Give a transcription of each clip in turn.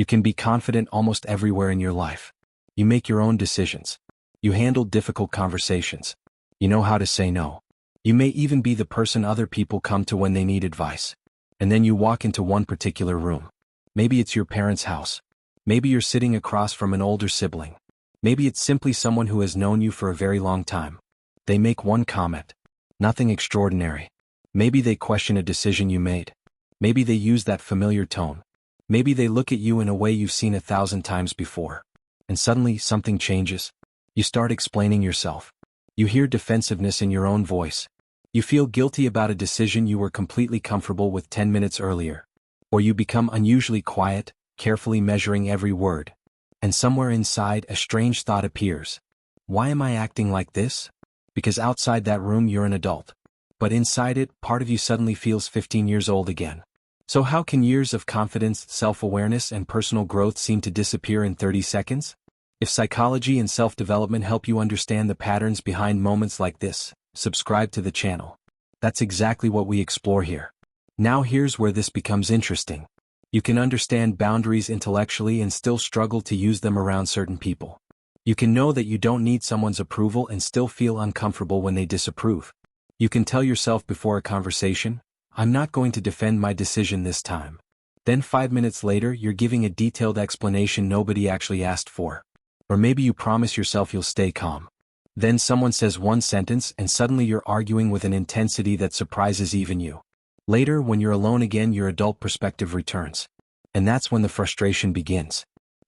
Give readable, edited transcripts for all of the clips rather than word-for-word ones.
You can be confident almost everywhere in your life. You make your own decisions. You handle difficult conversations. You know how to say no. You may even be the person other people come to when they need advice. And then you walk into one particular room. Maybe it's your parents' house. Maybe you're sitting across from an older sibling. Maybe it's simply someone who has known you for a very long time. They make one comment. Nothing extraordinary. Maybe they question a decision you made. Maybe they use that familiar tone. Maybe they look at you in a way you've seen 1,000 times before. And suddenly something changes. You start explaining yourself. You hear defensiveness in your own voice. You feel guilty about a decision you were completely comfortable with 10 minutes earlier. Or you become unusually quiet, carefully measuring every word. And somewhere inside, a strange thought appears. Why am I acting like this? Because outside that room you're an adult. But inside it, part of you suddenly feels 15 years old again. So how can years of confidence, self-awareness, and personal growth seem to disappear in 30 seconds? If psychology and self-development help you understand the patterns behind moments like this, subscribe to the channel. That's exactly what we explore here. Now here's where this becomes interesting. You can understand boundaries intellectually and still struggle to use them around certain people. You can know that you don't need someone's approval and still feel uncomfortable when they disapprove. You can tell yourself before a conversation, I'm not going to defend my decision this time. Then 5 minutes later, you're giving a detailed explanation nobody actually asked for. Or maybe you promise yourself you'll stay calm. Then someone says one sentence and suddenly you're arguing with an intensity that surprises even you. Later, when you're alone again, your adult perspective returns. And that's when the frustration begins.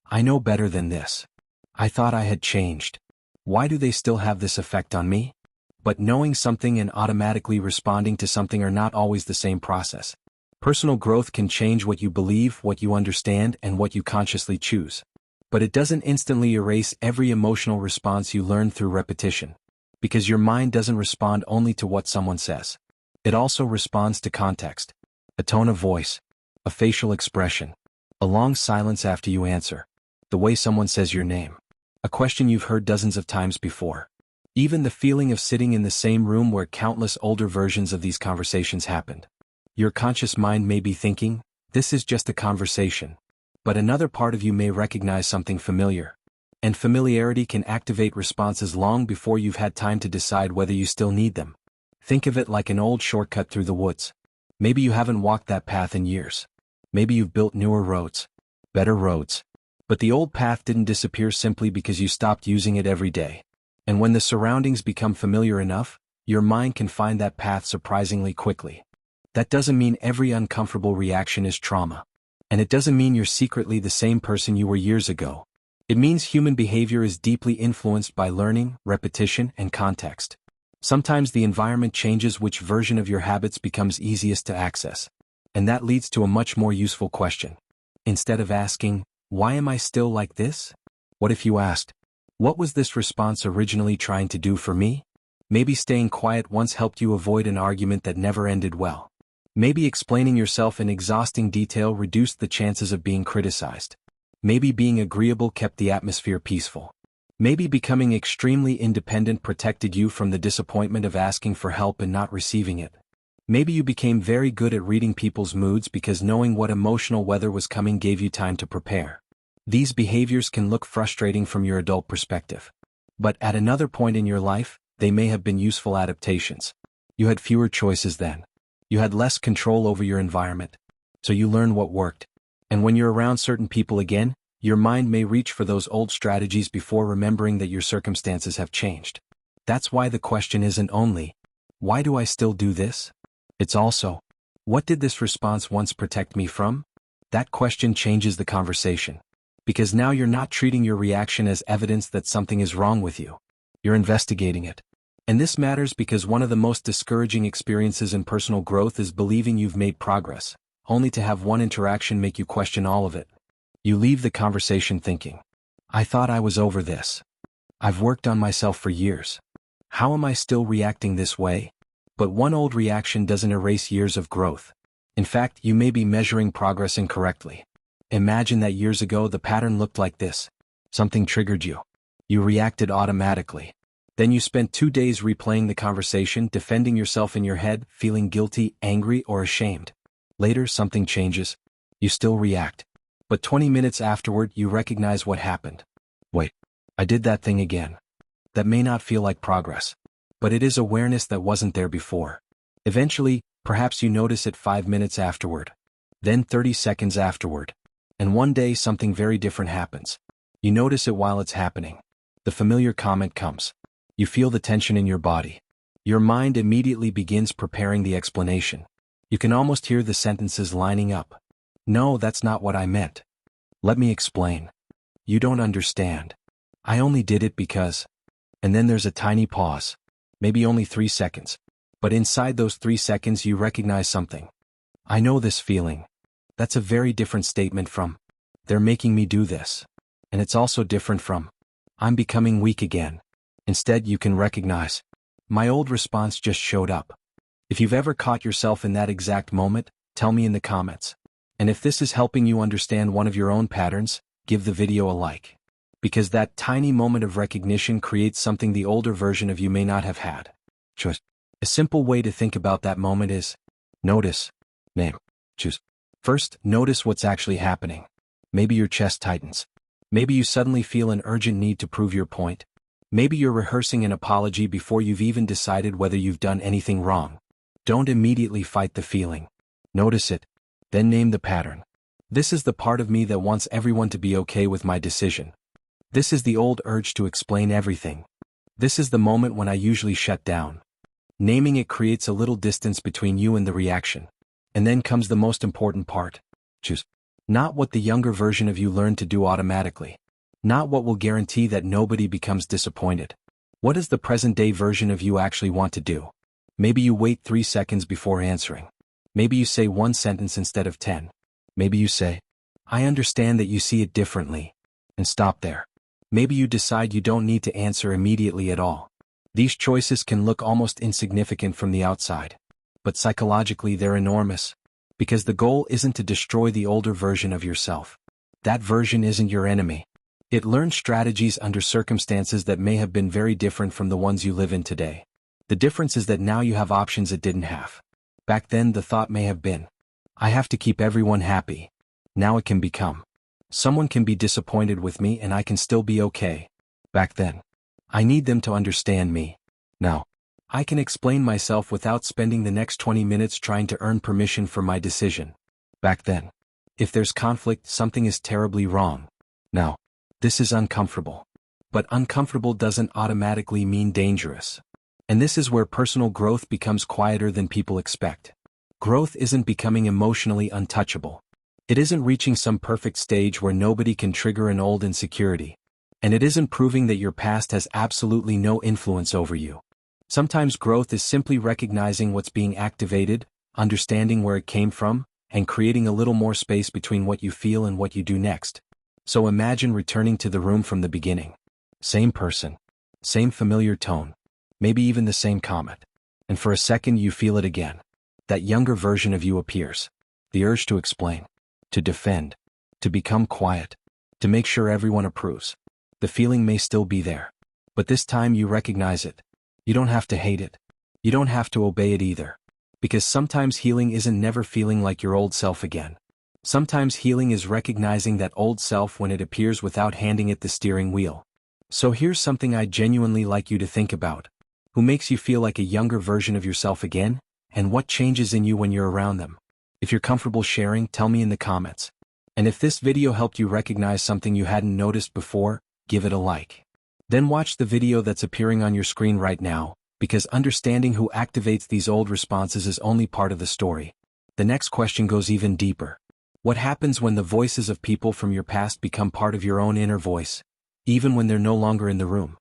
I know better than this. I thought I had changed. Why do they still have this effect on me? But knowing something and automatically responding to something are not always the same process. Personal growth can change what you believe, what you understand, and what you consciously choose. But it doesn't instantly erase every emotional response you learn through repetition. Because your mind doesn't respond only to what someone says. It also responds to context. A tone of voice. A facial expression. A long silence after you answer. The way someone says your name. A question you've heard dozens of times before. Even the feeling of sitting in the same room where countless older versions of these conversations happened. Your conscious mind may be thinking, this is just a conversation. But another part of you may recognize something familiar. And familiarity can activate responses long before you've had time to decide whether you still need them. Think of it like an old shortcut through the woods. Maybe you haven't walked that path in years. Maybe you've built newer roads. Better roads. But the old path didn't disappear simply because you stopped using it every day. And when the surroundings become familiar enough, your mind can find that path surprisingly quickly. That doesn't mean every uncomfortable reaction is trauma. And it doesn't mean you're secretly the same person you were years ago. It means human behavior is deeply influenced by learning, repetition, and context. Sometimes the environment changes which version of your habits becomes easiest to access. And that leads to a much more useful question. Instead of asking, why am I still like this? What if you asked, what was this response originally trying to do for me? Maybe staying quiet once helped you avoid an argument that never ended well. Maybe explaining yourself in exhausting detail reduced the chances of being criticized. Maybe being agreeable kept the atmosphere peaceful. Maybe becoming extremely independent protected you from the disappointment of asking for help and not receiving it. Maybe you became very good at reading people's moods because knowing what emotional weather was coming gave you time to prepare. These behaviors can look frustrating from your adult perspective. But at another point in your life, they may have been useful adaptations. You had fewer choices then. You had less control over your environment. So you learned what worked. And when you're around certain people again, your mind may reach for those old strategies before remembering that your circumstances have changed. That's why the question isn't only, why do I still do this? It's also, what did this response once protect me from? That question changes the conversation. Because now you're not treating your reaction as evidence that something is wrong with you. You're investigating it. And this matters because one of the most discouraging experiences in personal growth is believing you've made progress, only to have one interaction make you question all of it. You leave the conversation thinking, I thought I was over this. I've worked on myself for years. How am I still reacting this way? But one old reaction doesn't erase years of growth. In fact, you may be measuring progress incorrectly. Imagine that years ago the pattern looked like this. Something triggered you. You reacted automatically. Then you spent 2 days replaying the conversation, defending yourself in your head, feeling guilty, angry, or ashamed. Later, something changes. You still react. But 20 minutes afterward, you recognize what happened. Wait, I did that thing again. That may not feel like progress, but it is awareness that wasn't there before. Eventually, perhaps you notice it 5 minutes afterward, then 30 seconds afterward. And one day something very different happens. You notice it while it's happening. The familiar comment comes. You feel the tension in your body. Your mind immediately begins preparing the explanation. You can almost hear the sentences lining up. No, that's not what I meant. Let me explain. You don't understand. I only did it because... And then there's a tiny pause. Maybe only 3 seconds. But inside those 3 seconds you recognize something. I know this feeling. That's a very different statement from, they're making me do this. And it's also different from, I'm becoming weak again. Instead you can recognize, my old response just showed up. If you've ever caught yourself in that exact moment, tell me in the comments. And if this is helping you understand one of your own patterns, give the video a like. Because that tiny moment of recognition creates something the older version of you may not have had. Choice. A simple way to think about that moment is, notice, name, choose. First, notice what's actually happening. Maybe your chest tightens. Maybe you suddenly feel an urgent need to prove your point. Maybe you're rehearsing an apology before you've even decided whether you've done anything wrong. Don't immediately fight the feeling. Notice it, then name the pattern. This is the part of me that wants everyone to be okay with my decision. This is the old urge to explain everything. This is the moment when I usually shut down. Naming it creates a little distance between you and the reaction. And then comes the most important part. Choose. Not what the younger version of you learned to do automatically. Not what will guarantee that nobody becomes disappointed. What does the present-day version of you actually want to do? Maybe you wait 3 seconds before answering. Maybe you say 1 sentence instead of 10. Maybe you say, I understand that you see it differently. And stop there. Maybe you decide you don't need to answer immediately at all. These choices can look almost insignificant from the outside. But psychologically they're enormous. Because the goal isn't to destroy the older version of yourself. That version isn't your enemy. It learned strategies under circumstances that may have been very different from the ones you live in today. The difference is that now you have options it didn't have. Back then the thought may have been, I have to keep everyone happy. Now it can become, someone can be disappointed with me and I can still be okay. Back then, I need them to understand me. Now, I can explain myself without spending the next 20 minutes trying to earn permission for my decision. Back then, if there's conflict, something is terribly wrong. Now, this is uncomfortable. But uncomfortable doesn't automatically mean dangerous. And this is where personal growth becomes quieter than people expect. Growth isn't becoming emotionally untouchable. It isn't reaching some perfect stage where nobody can trigger an old insecurity. And it isn't proving that your past has absolutely no influence over you. Sometimes growth is simply recognizing what's being activated, understanding where it came from, and creating a little more space between what you feel and what you do next. So imagine returning to the room from the beginning. Same person. Same familiar tone. Maybe even the same comment. And for a second you feel it again. That younger version of you appears. The urge to explain. To defend. To become quiet. To make sure everyone approves. The feeling may still be there. But this time you recognize it. You don't have to hate it. You don't have to obey it either. Because sometimes healing isn't never feeling like your old self again. Sometimes healing is recognizing that old self when it appears without handing it the steering wheel. So here's something I'd genuinely like you to think about. Who makes you feel like a younger version of yourself again? And what changes in you when you're around them? If you're comfortable sharing, tell me in the comments. And if this video helped you recognize something you hadn't noticed before, give it a like. Then watch the video that's appearing on your screen right now, because understanding who activates these old responses is only part of the story. The next question goes even deeper. What happens when the voices of people from your past become part of your own inner voice, even when they're no longer in the room?